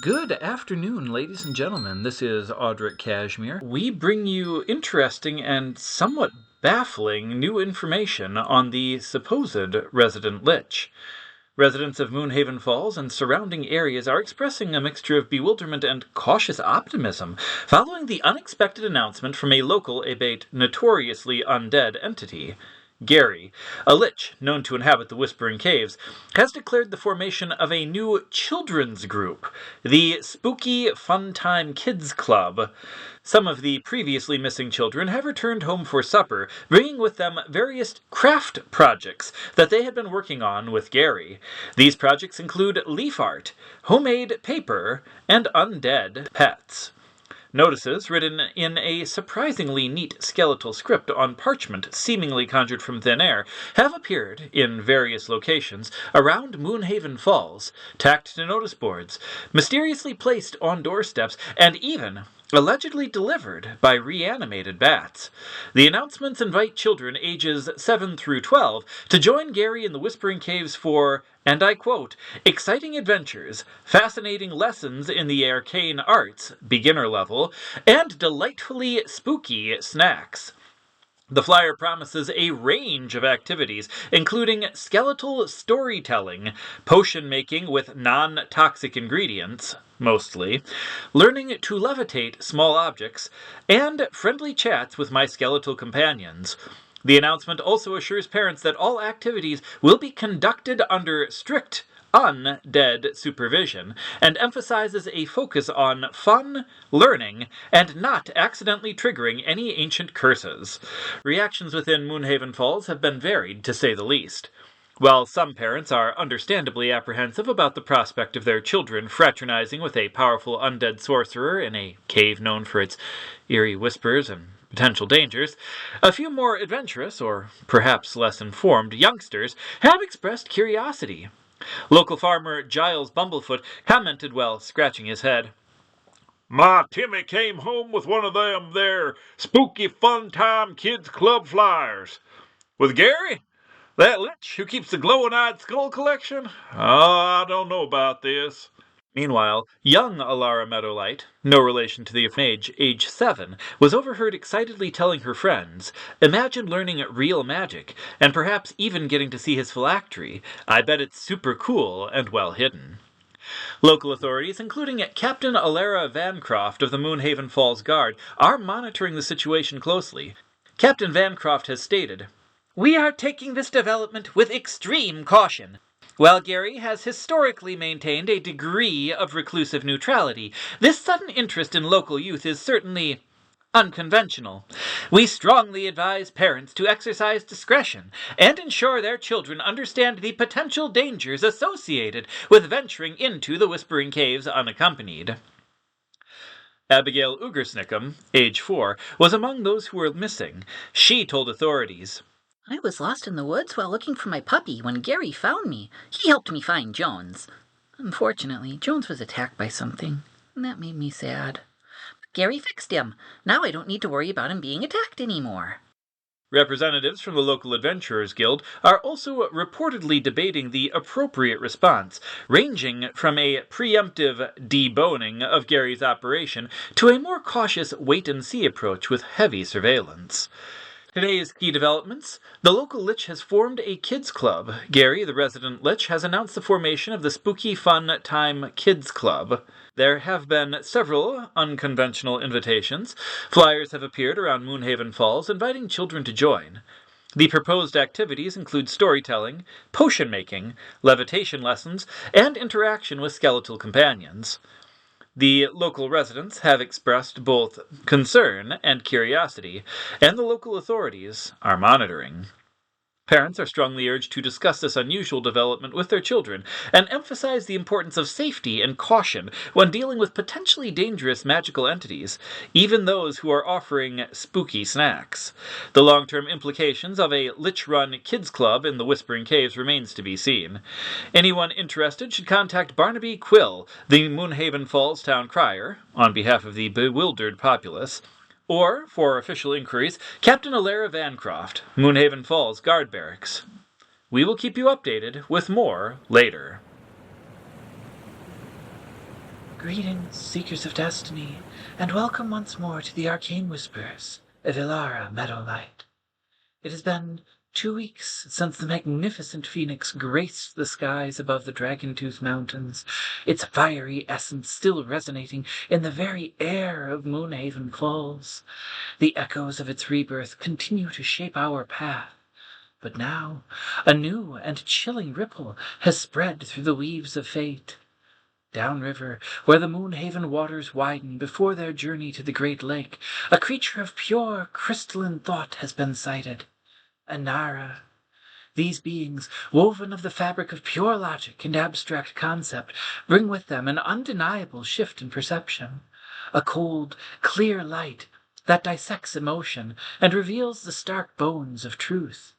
Good afternoon, ladies and gentlemen. This is Audric Cashmere. We bring you interesting and somewhat baffling new information on the supposed resident lich. Residents of Moonhaven Falls and surrounding areas are expressing a mixture of bewilderment and cautious optimism following the unexpected announcement from a local, albeit notoriously undead entity. Gary, a lich known to inhabit the Whispering Caves, has declared the formation of a new children's group, the Spooky Funtime Kids Club. Some of the previously missing children have returned home for supper, bringing with them various craft projects that they had been working on with Gary. These projects include leaf art, homemade paper, and undead pets. Notices, written in a surprisingly neat skeletal script on parchment seemingly conjured from thin air, have appeared in various locations around Moonhaven Falls, tacked to notice boards, mysteriously placed on doorsteps, and even allegedly delivered by reanimated bats. The announcements invite children ages 7 through 12 to join Gary in the Whispering Caves for, and I quote, exciting adventures, fascinating lessons in the arcane arts, beginner level, and delightfully spooky snacks. The flyer promises a range of activities, including skeletal storytelling, potion making with non-toxic ingredients, mostly, learning to levitate small objects, and friendly chats with my skeletal companions. The announcement also assures parents that all activities will be conducted under strict undead supervision, and emphasizes a focus on fun, learning, and not accidentally triggering any ancient curses. Reactions within Moonhaven Falls have been varied, to say the least. While some parents are understandably apprehensive about the prospect of their children fraternizing with a powerful undead sorcerer in a cave known for its eerie whispers and potential dangers, a few more adventurous, or perhaps less informed, youngsters have expressed curiosity. Local farmer Giles Bumblefoot commented while scratching his head, My Timmy came home with one of them there spooky fun time kids club flyers. With Gary? That lich who keeps the glowing-eyed skull collection? Oh, I don't know about this. Meanwhile, young Alara Meadowlight, no relation to the mage, age 7, was overheard excitedly telling her friends, imagine learning real magic, and perhaps even getting to see his phylactery. I bet it's super cool and well hidden. Local authorities, including Captain Alara Vancroft of the Moonhaven Falls Guard, are monitoring the situation closely. Captain Vancroft has stated, we are taking this development with extreme caution. While Gary has historically maintained a degree of reclusive neutrality, this sudden interest in local youth is certainly unconventional. We strongly advise parents to exercise discretion and ensure their children understand the potential dangers associated with venturing into the Whispering Caves unaccompanied. Abigail Ugersnickum, age 4, was among those who were missing. She told authorities, I was lost in the woods while looking for my puppy when Gary found me. He helped me find Jones. Unfortunately, Jones was attacked by something, and that made me sad. But Gary fixed him. Now I don't need to worry about him being attacked anymore. Representatives from the local Adventurers Guild are also reportedly debating the appropriate response, ranging from a preemptive deboning of Gary's operation to a more cautious wait-and-see approach with heavy surveillance. Today's key developments. The local lich has formed a kids club. Gary, the resident lich, has announced the formation of the Spooky Fun Time Kids Club. There have been several unconventional invitations. Flyers have appeared around Moonhaven Falls inviting children to join. The proposed activities include storytelling, potion making, levitation lessons, and interaction with skeletal companions. The local residents have expressed both concern and curiosity, and the local authorities are monitoring. Parents are strongly urged to discuss this unusual development with their children and emphasize the importance of safety and caution when dealing with potentially dangerous magical entities, even those who are offering spooky snacks. The long-term implications of a lich-run kids club in the Whispering Caves remains to be seen. Anyone interested should contact Barnaby Quill, the Moonhaven Falls town crier, on behalf of the bewildered populace, or, for official inquiries, Captain Alara Vancroft, Moonhaven Falls Guard Barracks. We will keep you updated with more later. Greetings, seekers of destiny, and welcome once more to the arcane whispers of Ilara Meadowlight. It has been 2 weeks since the magnificent phoenix graced the skies above the Dragon-Tooth Mountains, its fiery essence still resonating in the very air of Moonhaven Falls. The echoes of its rebirth continue to shape our path. But now a new and chilling ripple has spread through the weaves of fate. Downriver, where the Moonhaven waters widen before their journey to the Great Lake, a creature of pure crystalline thought has been sighted. Anara. These beings, woven of the fabric of pure logic and abstract concept, bring with them an undeniable shift in perception, a cold, clear light that dissects emotion and reveals the stark bones of truth.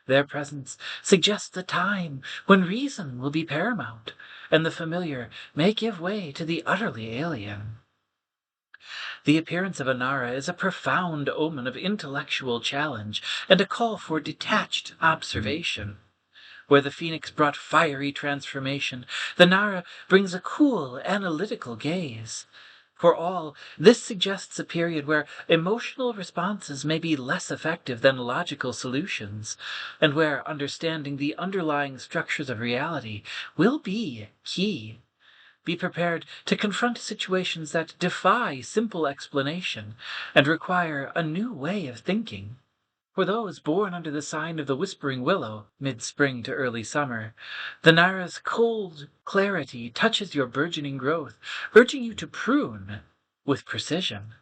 Their presence suggests the time when reason will be paramount, and the familiar may give way to the utterly alien. The appearance of Anara is a profound omen of intellectual challenge and a call for detached observation. Where the phoenix brought fiery transformation, the Nara brings a cool, analytical gaze. For all, this suggests a period where emotional responses may be less effective than logical solutions, and where understanding the underlying structures of reality will be key. Be prepared to confront situations that defy simple explanation and require a new way of thinking. For those born under the sign of the Whispering Willow, mid-spring to early summer, the Nara's cold clarity touches your burgeoning growth, urging you to prune with precision.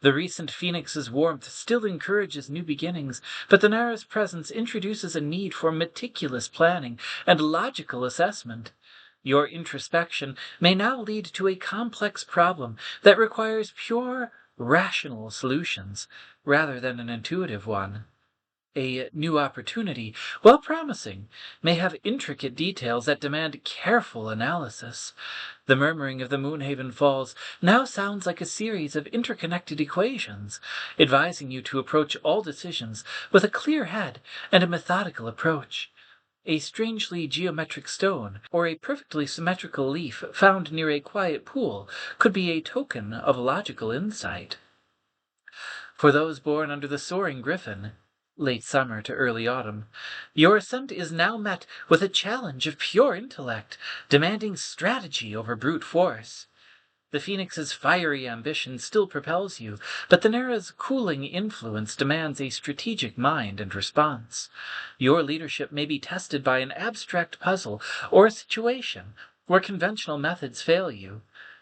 The recent phoenix's warmth still encourages new beginnings, but the Nara's presence introduces a need for meticulous planning and logical assessment. Your introspection may now lead to a complex problem that requires pure, rational solutions rather than an intuitive one. A new opportunity, while promising, may have intricate details that demand careful analysis. The murmuring of the Moonhaven Falls now sounds like a series of interconnected equations, advising you to approach all decisions with a clear head and a methodical approach. A strangely geometric stone or a perfectly symmetrical leaf found near a quiet pool could be a token of logical insight. For those born under the soaring griffin, late summer to early autumn, your ascent is now met with a challenge of pure intellect, demanding strategy over brute force. The phoenix's fiery ambition still propels you, but the Nara's cooling influence demands a strategic mind and response. Your leadership may be tested by an abstract puzzle or a situation where conventional methods fail you.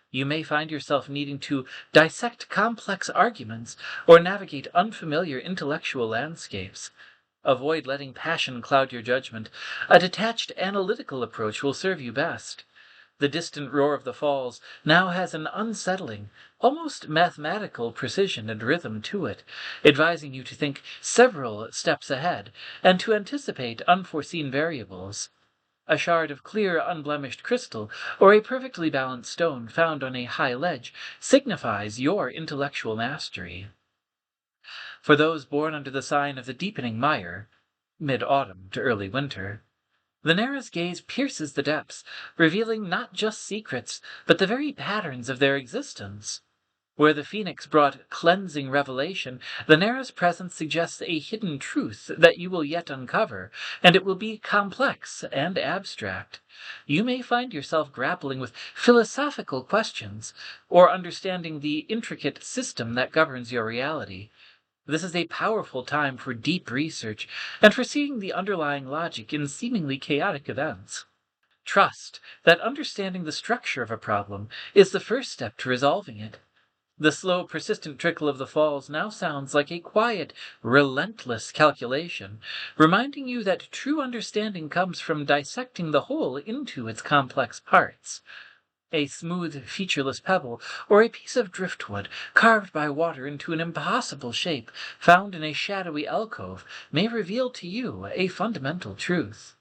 You may find yourself needing to dissect complex arguments or navigate unfamiliar intellectual landscapes. Avoid letting passion cloud your judgment. A detached analytical approach will serve you best. The distant roar of the falls now has an unsettling, almost mathematical precision and rhythm to it, advising you to think several steps ahead and to anticipate unforeseen variables. A shard of clear, unblemished crystal or a perfectly balanced stone found on a high ledge signifies your intellectual mastery. For those born under the sign of the deepening mire, mid-autumn to early winter, the Nara's gaze pierces the depths, revealing not just secrets, but the very patterns of their existence. Where the phoenix brought cleansing revelation, the Nara's presence suggests a hidden truth that you will yet uncover, and it will be complex and abstract. You may find yourself grappling with philosophical questions, or understanding the intricate system that governs your reality. This is a powerful time for deep research and for seeing the underlying logic in seemingly chaotic events. Trust that understanding the structure of a problem is the first step to resolving it. The slow, persistent trickle of the falls now sounds like a quiet, relentless calculation, reminding you that true understanding comes from dissecting the whole into its complex parts. A smooth, featureless pebble, or a piece of driftwood carved by water into an impossible shape found in a shadowy alcove may reveal to you a fundamental truth.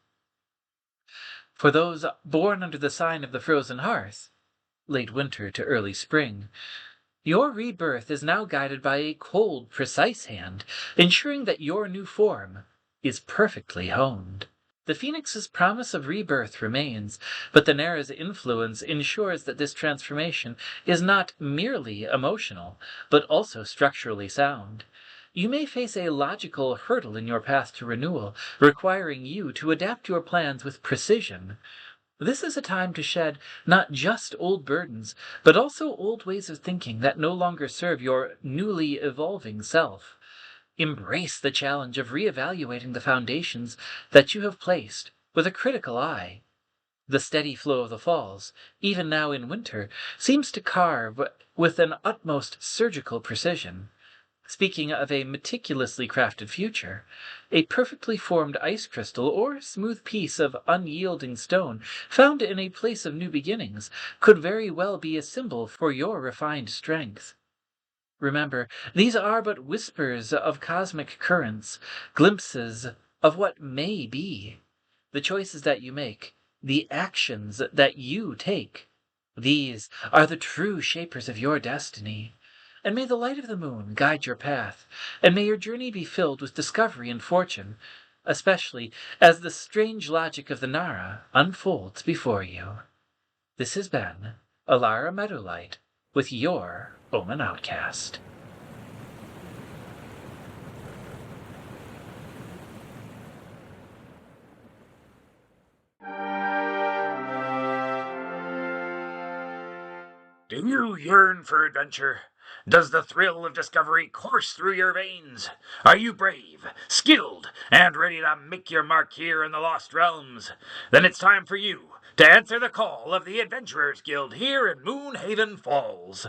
For those born under the sign of the frozen hearth, late winter to early spring, your rebirth is now guided by a cold, precise hand, ensuring that your new form is perfectly honed. The phoenix's promise of rebirth remains, but the Nara's influence ensures that this transformation is not merely emotional, but also structurally sound. You may face a logical hurdle in your path to renewal, requiring you to adapt your plans with precision. This is a time to shed not just old burdens, but also old ways of thinking that no longer serve your newly evolving self. Embrace the challenge of reevaluating the foundations that you have placed with a critical eye. The steady flow of the falls, even now in winter, seems to carve with an utmost surgical precision. Speaking of a meticulously crafted future, a perfectly formed ice crystal or smooth piece of unyielding stone found in a place of new beginnings could very well be a symbol for your refined strength. Remember, these are but whispers of cosmic currents, glimpses of what may be. The choices that you make, the actions that you take, these are the true shapers of your destiny. And may the light of the moon guide your path, and may your journey be filled with discovery and fortune, especially as the strange logic of the Nara unfolds before you. This has been Alara Meadowlight with your Omen Outcast. Do you yearn for adventure? Does the thrill of discovery course through your veins? Are you brave, skilled, and ready to make your mark here in the Lost Realms? Then it's time for you to answer the call of the Adventurers Guild here in Moonhaven Falls.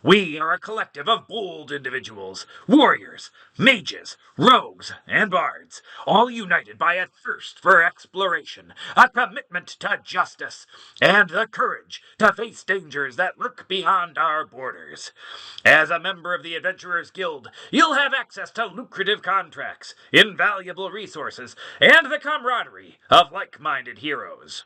We are a collective of bold individuals, warriors, mages, rogues, and bards, all united by a thirst for exploration, a commitment to justice, and the courage to face dangers that lurk beyond our borders. As a member of the Adventurers Guild, you'll have access to lucrative contracts, invaluable resources, and the camaraderie of like-minded heroes.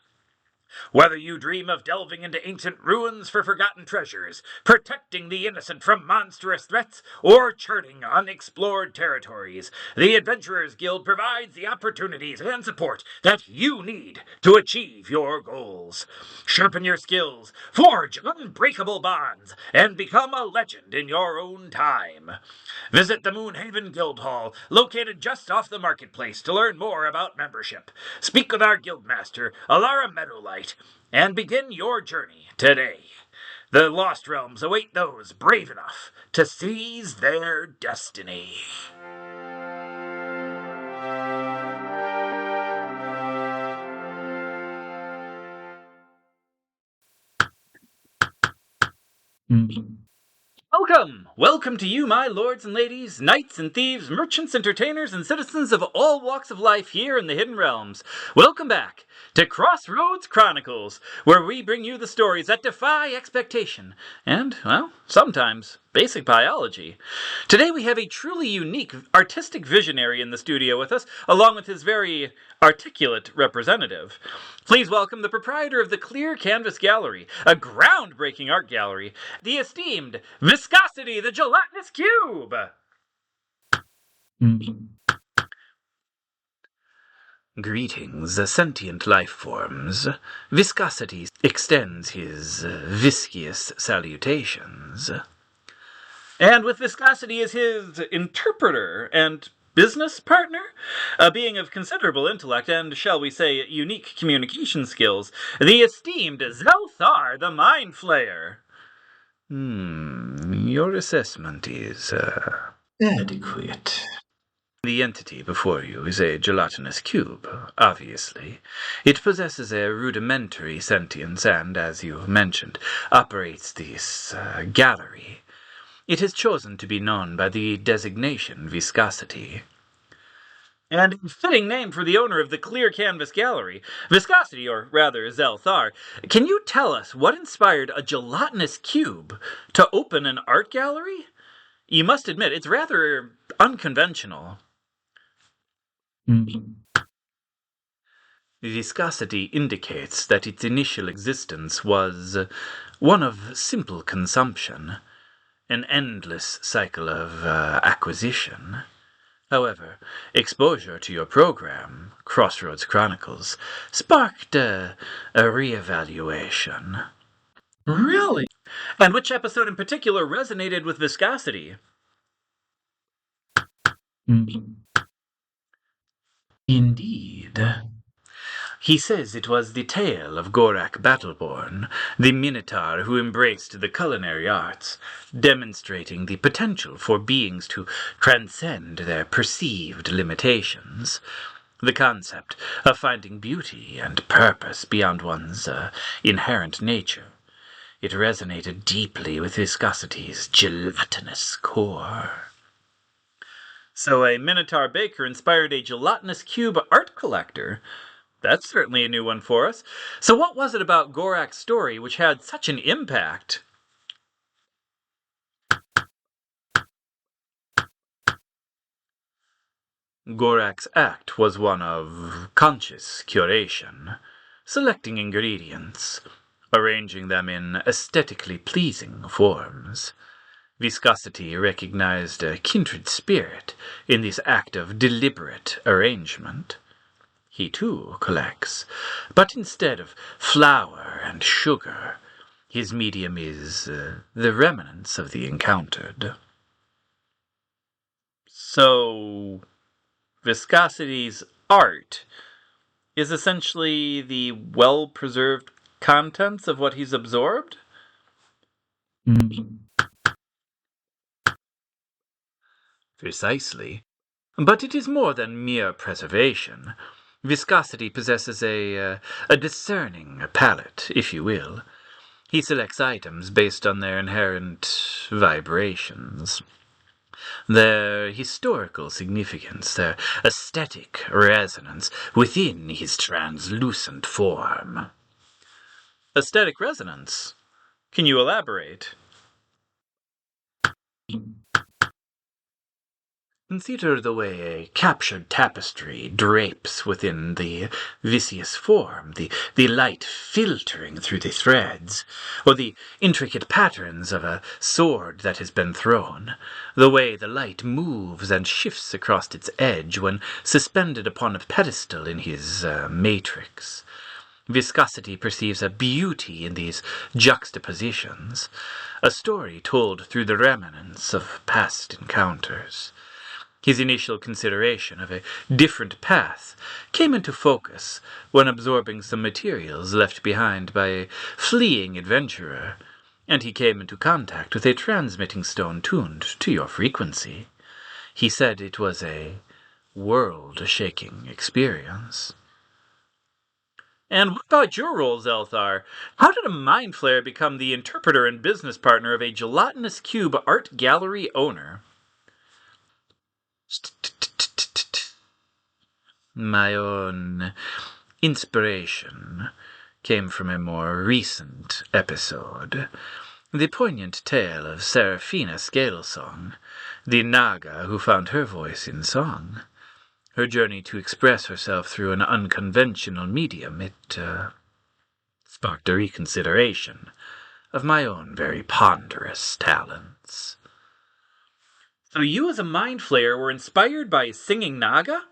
Whether you dream of delving into ancient ruins for forgotten treasures, protecting the innocent from monstrous threats, or charting unexplored territories, the Adventurers Guild provides the opportunities and support that you need to achieve your goals. Sharpen your skills, forge unbreakable bonds, and become a legend in your own time. Visit the Moonhaven Guild Hall, located just off the marketplace, to learn more about membership. Speak with our guildmaster, Alara Meadowlight, and begin your journey today. The Lost Realms await those brave enough to seize their destiny. Welcome to you, my lords and ladies, knights and thieves, merchants, entertainers, and citizens of all walks of life here in the Hidden Realms. Welcome back to Crossroads Chronicles, where we bring you the stories that defy expectation and, well, sometimes basic biology. Today we have a truly unique artistic visionary in the studio with us, along with his very articulate representative. Please welcome the proprietor of the Clear Canvas Gallery, a groundbreaking art gallery, the esteemed Viscosity, the Gelatinous Cube! Greetings, sentient life forms. Viscosity extends his viscous salutations. And with Viscosity as his interpreter and business partner, a being of considerable intellect and, shall we say, unique communication skills, the esteemed Zelthar the Mind Flayer. Your assessment is adequate. The entity before you is a gelatinous cube, obviously. It possesses a rudimentary sentience and, as you mentioned, operates this gallery. It has chosen to be known by the designation Viscosity. And a fitting name for the owner of the Clear Canvas Gallery, Viscosity, or rather Zelthar. Can you tell us what inspired a gelatinous cube to open an art gallery? You must admit, it's rather unconventional. Viscosity indicates that its initial existence was one of simple consumption, an endless cycle of acquisition. However, exposure to your program, Crossroads Chronicles, sparked a reevaluation. Really? And which episode in particular resonated with viscosity? Indeed. He says it was the tale of Gorak Battleborn, the Minotaur who embraced the culinary arts, demonstrating the potential for beings to transcend their perceived limitations. The concept of finding beauty and purpose beyond one's inherent nature. It resonated deeply with Viscosity's gelatinous core. So a Minotaur baker inspired a gelatinous cube art collector. That's certainly a new one for us. So what was it about Gorak's story which had such an impact? Gorak's act was one of conscious curation, selecting ingredients, arranging them in aesthetically pleasing forms. Viscosity recognized a kindred spirit in this act of deliberate arrangement. He too collects, but instead of flour and sugar, his medium is the remnants of the encountered. So, Viscosity's art is essentially the well-preserved contents of what he's absorbed? Precisely. But it is more than mere preservation. Viscosity possesses a discerning palate, if you will. He selects items based on their inherent vibrations, their historical significance, their aesthetic resonance within his translucent form. Aesthetic resonance? Can you elaborate? Consider the way a captured tapestry drapes within the viscous form, the light filtering through the threads, or the intricate patterns of a sword that has been thrown, the way the light moves and shifts across its edge when suspended upon a pedestal in his matrix. Viscosity perceives a beauty in these juxtapositions, a story told through the remnants of past encounters. His initial consideration of a different path came into focus when absorbing some materials left behind by a fleeing adventurer, and he came into contact with a transmitting stone tuned to your frequency. He said it was a world-shaking experience. And what about your role, Zelthar? How did a mind flayer become the interpreter and business partner of a gelatinous cube art gallery owner? My own inspiration came from a more recent episode. The poignant tale of Seraphina Scalesong, the Naga who found her voice in song. Her journey to express herself through an unconventional medium, it sparked a reconsideration of my own very ponderous talents. So you as a mind flayer were inspired by a singing Naga?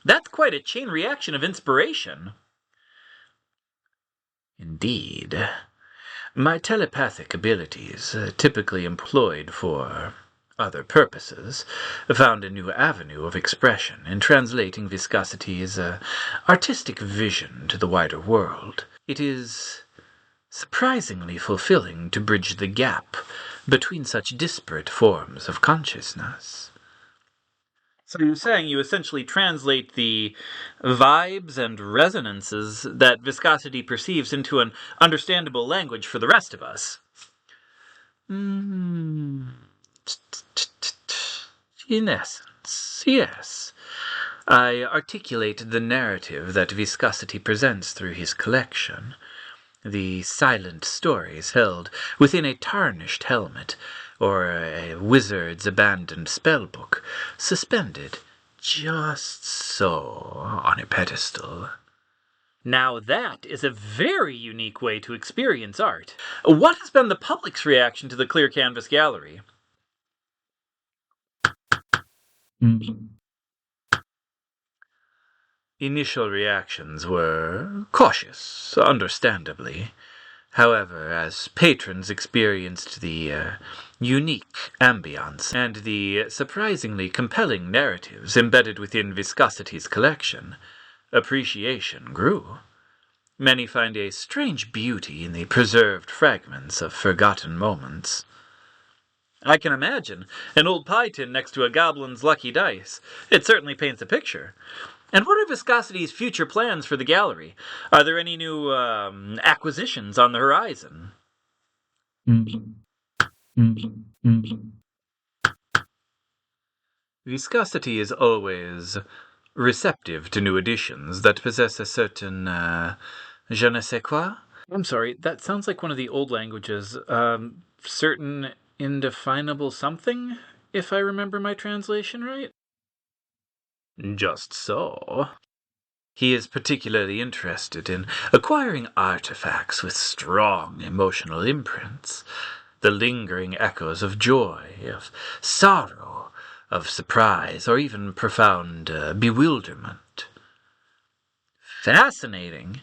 That's quite a chain reaction of inspiration. Indeed. My telepathic abilities, typically employed for other purposes, found a new avenue of expression in translating Viscosity's artistic vision to the wider world. It is surprisingly fulfilling to bridge the gap between such disparate forms of consciousness. So you're saying you essentially translate the vibes and resonances that Viscosity perceives into an understandable language for the rest of us. In essence, yes. I articulate the narrative that Viscosity presents through his collection. The silent stories held within a tarnished helmet, or a wizard's abandoned spellbook, suspended just so on a pedestal. Now that is a very unique way to experience art. What has been the public's reaction to the Clear Canvas Gallery? Initial reactions were cautious, understandably. However, as patrons experienced the unique ambience and the surprisingly compelling narratives embedded within Viscosity's collection, appreciation grew. Many find a strange beauty in the preserved fragments of forgotten moments. I can imagine an old pie tin next to a goblin's lucky dice. It certainly paints a picture. And what are Viscosity's future plans for the gallery? Are there any new acquisitions on the horizon? Viscosity is always receptive to new additions that possess a certain je ne sais quoi. I'm sorry, that sounds like one of the old languages. Certain indefinable something, if I remember my translation right? Just so. He is particularly interested in acquiring artifacts with strong emotional imprints, the lingering echoes of joy, of sorrow, of surprise, or even profound bewilderment. Fascinating.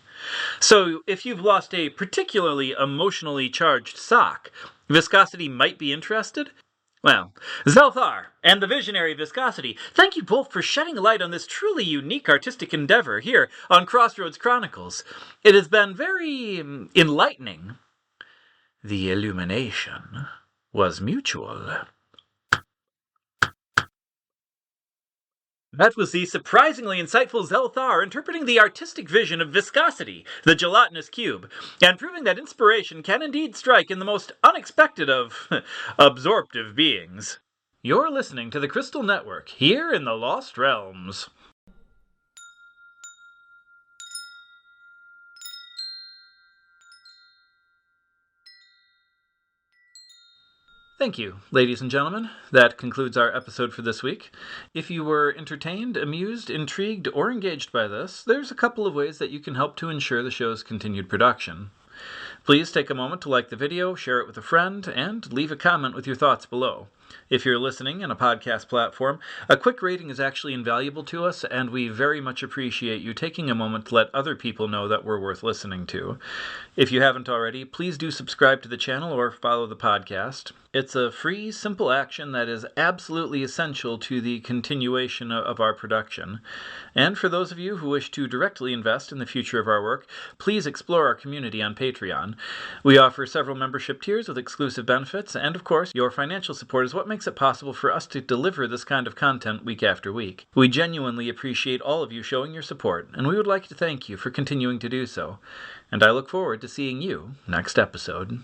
So, if you've lost a particularly emotionally charged sock, Viscosity might be interested? Well, Zelthar and the visionary Viscosity, thank you both for shedding light on this truly unique artistic endeavor here on Crossroads Chronicles. It has been very enlightening. The illumination was mutual. That was the surprisingly insightful Zelthar interpreting the artistic vision of Viscosity, the gelatinous cube, and proving that inspiration can indeed strike in the most unexpected of absorptive beings. You're listening to the Crystal Network, here in the Lost Realms. Thank you, ladies and gentlemen. That concludes our episode for this week. If you were entertained, amused, intrigued, or engaged by this, there's a couple of ways that you can help to ensure the show's continued production. Please take a moment to like the video, share it with a friend, and leave a comment with your thoughts below. If you're listening on a podcast platform, a quick rating is actually invaluable to us, and we very much appreciate you taking a moment to let other people know that we're worth listening to. If you haven't already, please do subscribe to the channel or follow the podcast. It's a free, simple action that is absolutely essential to the continuation of our production. And for those of you who wish to directly invest in the future of our work, please explore our community on Patreon. We offer several membership tiers with exclusive benefits, and of course, your financial support is what makes it possible for us to deliver this kind of content week after week. We genuinely appreciate all of you showing your support, and we would like to thank you for continuing to do so. And I look forward to seeing you next episode.